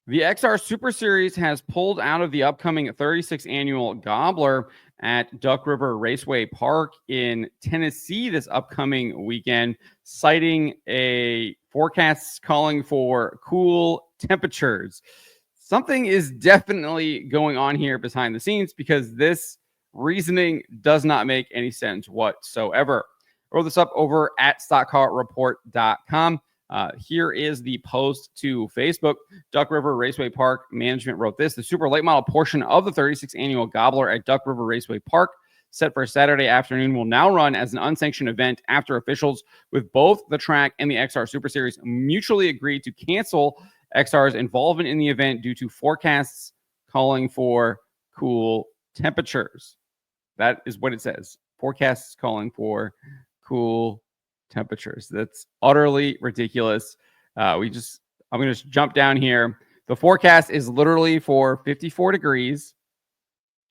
The XR Super Series has pulled out of the upcoming 36th annual Gobbler at Duck River Raceway Park in Tennessee this upcoming weekend, citing a forecast calling for cool temperatures. Something is definitely going on here behind the scenes because this reasoning does not make any sense whatsoever. I wrote this up over at stockcarreport.com. Here is the post to Facebook. Duck River Raceway Park management wrote this: the super late model portion of the 36th annual Gobbler at Duck River Raceway Park, set for Saturday afternoon, will now run as an unsanctioned event after officials with both the track and the XR Super Series mutually agreed to cancel XR's involvement in the event due to forecasts calling for cool temperatures. That is what it says. Forecasts calling for cool temperatures. That's utterly ridiculous. I'm going to just jump down here. The forecast is literally for 54 degrees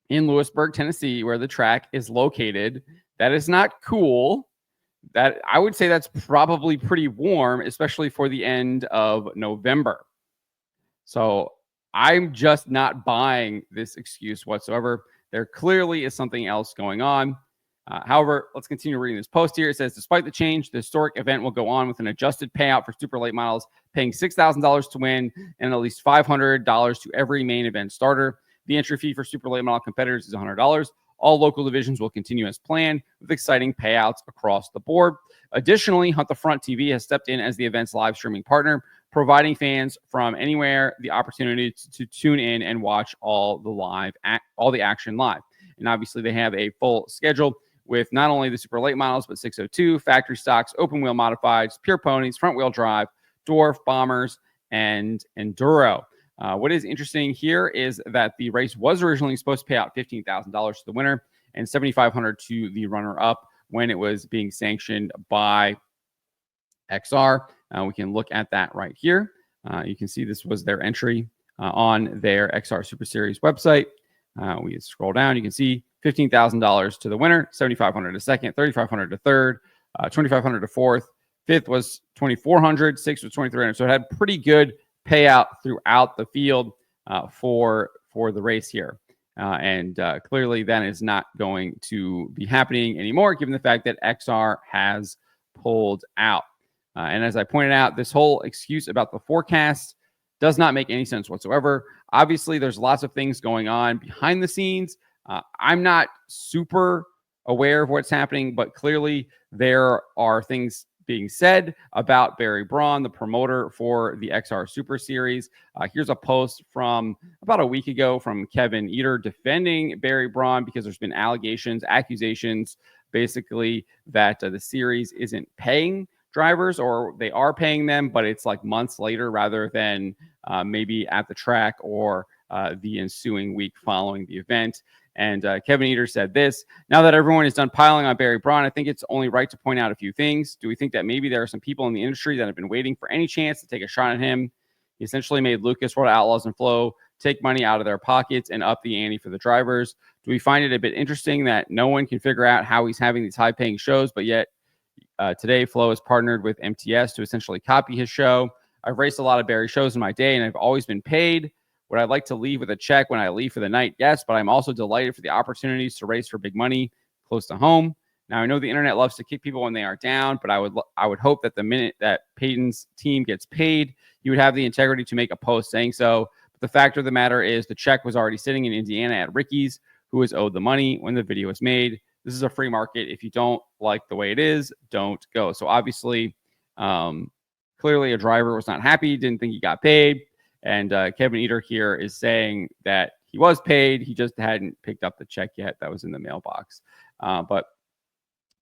in Lewisburg, Tennessee, where the track is located. That is not cool. That I would say that's probably pretty warm, especially for the end of November. So I'm just not buying this excuse whatsoever. There clearly is something else going on. However, let's continue reading this post here. It says, despite the change, the historic event will go on with an adjusted payout for super late models, paying $6,000 to win and at least $500 to every main event starter. The entry fee for super late model competitors is $100. All local divisions will continue as planned with exciting payouts across the board. Additionally, Hunt the Front TV has stepped in as the event's live streaming partner, providing fans from anywhere the opportunity to tune in and watch all the action live. And obviously, they have a full schedule with not only the super late models, but 602, factory stocks, open wheel modifieds, pure ponies, front wheel drive, dwarf, bombers, and enduro. What is interesting here is that the race was originally supposed to pay out $15,000 to the winner and $7,500 to the runner-up when it was being sanctioned by XR. We can look at that right here. You can see this was their entry on their XR Super Series website. We scroll down, you can see $15,000 to the winner, $7,500 to second, $3,500 to third, $2,500 to fourth. Fifth was $2,400, sixth was $2,300. So it had pretty good payout throughout the field for the race here. And clearly that is not going to be happening anymore, given the fact that XR has pulled out. And as I pointed out, this whole excuse about the forecast does not make any sense whatsoever. Obviously, there's lots of things going on behind the scenes. I'm not super aware of what's happening, but clearly there are things being said about Barry Braun, the promoter for the XR Super Series. Here's a post from about a week ago from Kevin Eater defending Barry Braun because there's been accusations, basically that the series isn't paying drivers, or they are paying them, but it's like months later rather than maybe at the track or the ensuing week following the event. And Kevin Eater said this: now that everyone is done piling on Barry Braun, I think it's only right to point out a few things. Do we think that maybe there are some people in the industry that have been waiting for any chance to take a shot at him? He essentially made Lucas, World Outlaws, and Flow take money out of their pockets and up the ante for the drivers. Do we find it a bit interesting that no one can figure out how he's having these high-paying shows, but yet today Flow has partnered with MTS to essentially copy his show? I've raced a lot of Barry shows in my day, and I've always been paid. Would I like to leave with a check when I leave for the night? Yes, but I'm also delighted for the opportunities to race for big money close to home. Now, I know the internet loves to kick people when they are down, but I would hope that the minute that Peyton's team gets paid, you would have the integrity to make a post saying so. But the fact of the matter is the check was already sitting in Indiana at Ricky's, who was owed the money when the video was made. This is a free market. If you don't like the way it is, don't go. So obviously, clearly a driver was not happy, didn't think he got paid. And Kevin Eater here is saying that he was paid. He just hadn't picked up the check yet that was in the mailbox. But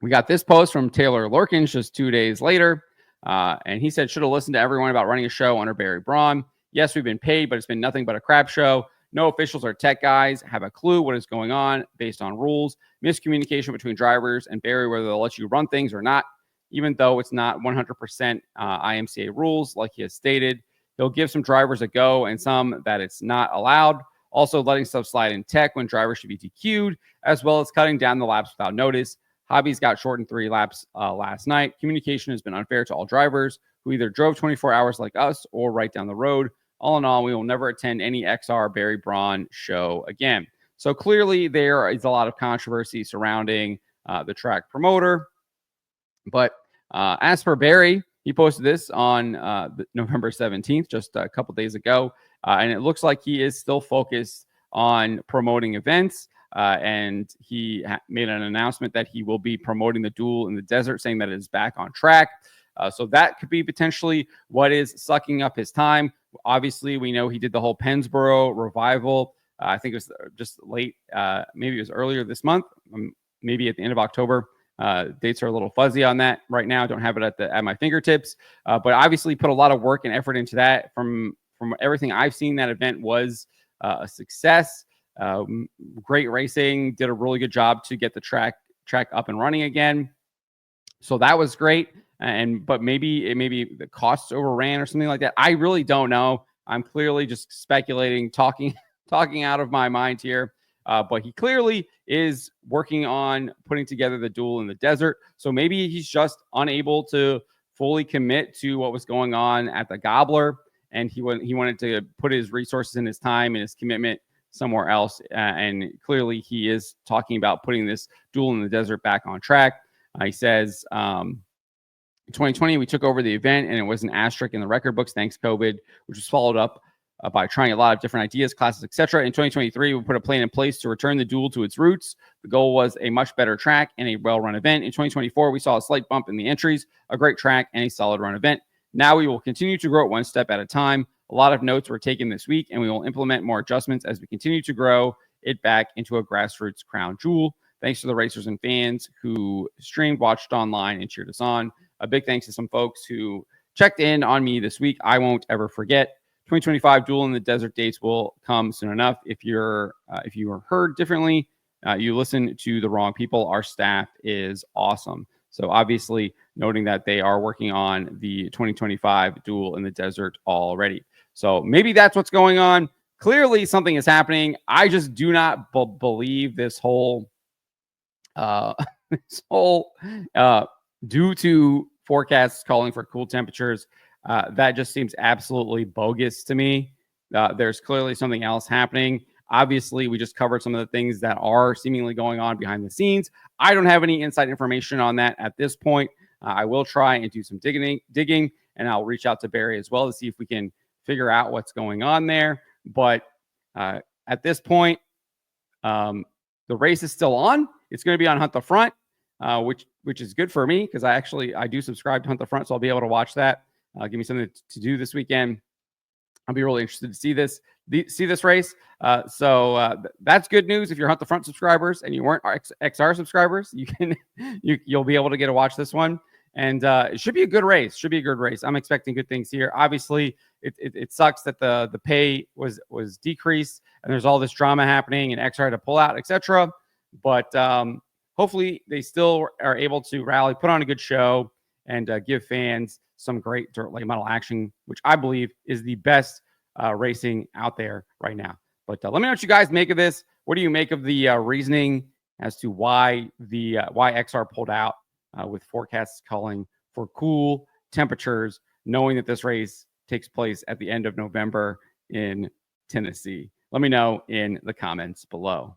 we got this post from Taylor Lorkins just 2 days later. And he said, should have listened to everyone about running a show under Barry Braun. Yes, we've been paid, but it's been nothing but a crap show. No officials or tech guys have a clue what is going on based on rules. Miscommunication between drivers and Barry, whether they'll let you run things or not, even though it's not 100% IMCA rules, like he has stated. He'll give some drivers a go and some that it's not allowed. Also letting stuff slide in tech when drivers should be DQ'd, as well as cutting down the laps without notice. Hobbies got shortened 3 laps last night. Communication has been unfair to all drivers who either drove 24 hours like us or right down the road. all in all, we will never attend any XR Barry Braun show again. So clearly there is a lot of controversy surrounding the track promoter. But as for Barry, he posted this on November 17th, just a couple days ago. And it looks like he is still focused on promoting events. And he made an announcement that he will be promoting the duel in the desert, saying that it is back on track. So that could be potentially what is sucking up his time. Obviously, we know he did the whole Pennsboro revival. I think it was just late, maybe it was earlier this month, maybe at the end of October. Dates are a little fuzzy on that right now. Don't have it at my fingertips, but obviously put a lot of work and effort into that. From everything I've seen, that event was a success. Great racing, did a really good job to get the track up and running again. So that was great. But maybe the costs overran or something like that. I really don't know. I'm clearly just speculating, talking out of my mind here. But he clearly is working on putting together the duel in the desert. So maybe he's just unable to fully commit to what was going on at the Gobbler, and he wanted to put his resources and his time and his commitment somewhere else. And clearly he is talking about putting this duel in the desert back on track. He says, in 2020, we took over the event and it was an asterisk in the record books, thanks COVID, which was followed up by trying a lot of different ideas, classes, etc. In 2023, we put a plan in place to return the duel to its roots. The goal was a much better track and a well-run event. In 2024, we saw a slight bump in the entries, a great track, and a solid run event. Now we will continue to grow it one step at a time. A lot of notes were taken this week, and we will implement more adjustments as we continue to grow it back into a grassroots crown jewel. Thanks to the racers and fans who streamed, watched online, and cheered us on. A big thanks to some folks who checked in on me this week. I won't ever forget. 2025 Duel in the Desert dates will come soon enough. If you are heard differently, you listen to the wrong people. Our staff is awesome. So obviously noting that they are working on the 2025 Duel in the Desert already. So maybe that's what's going on. Clearly something is happening. I just do not believe this whole due to forecasts calling for cool temperatures. That just seems absolutely bogus to me. There's clearly something else happening. Obviously, we just covered some of the things that are seemingly going on behind the scenes. I don't have any inside information on that at this point. I will try and do some digging, and I'll reach out to Barry as well to see if we can figure out what's going on there. But at this point, the race is still on. It's going to be on Hunt the Front, which is good for me because I do subscribe to Hunt the Front, so I'll be able to watch that. Give me something to do this weekend. I'll be really interested to see this race. So that's good news. If you're Hunt the Front subscribers and you weren't XR subscribers, you'll be able to get to watch this one. And it should be a good race. I'm expecting good things here. Obviously, it sucks that the pay was decreased and there's all this drama happening and XR had to pull out, etc. But hopefully they still are able to rally, put on a good show, and give fans some great dirt late model action, which I believe is the best racing out there right now. But let me know what you guys make of this. What do you make of the reasoning as to why XR pulled out with forecasts calling for cool temperatures, knowing that this race takes place at the end of November in Tennessee? Let me know in the comments below.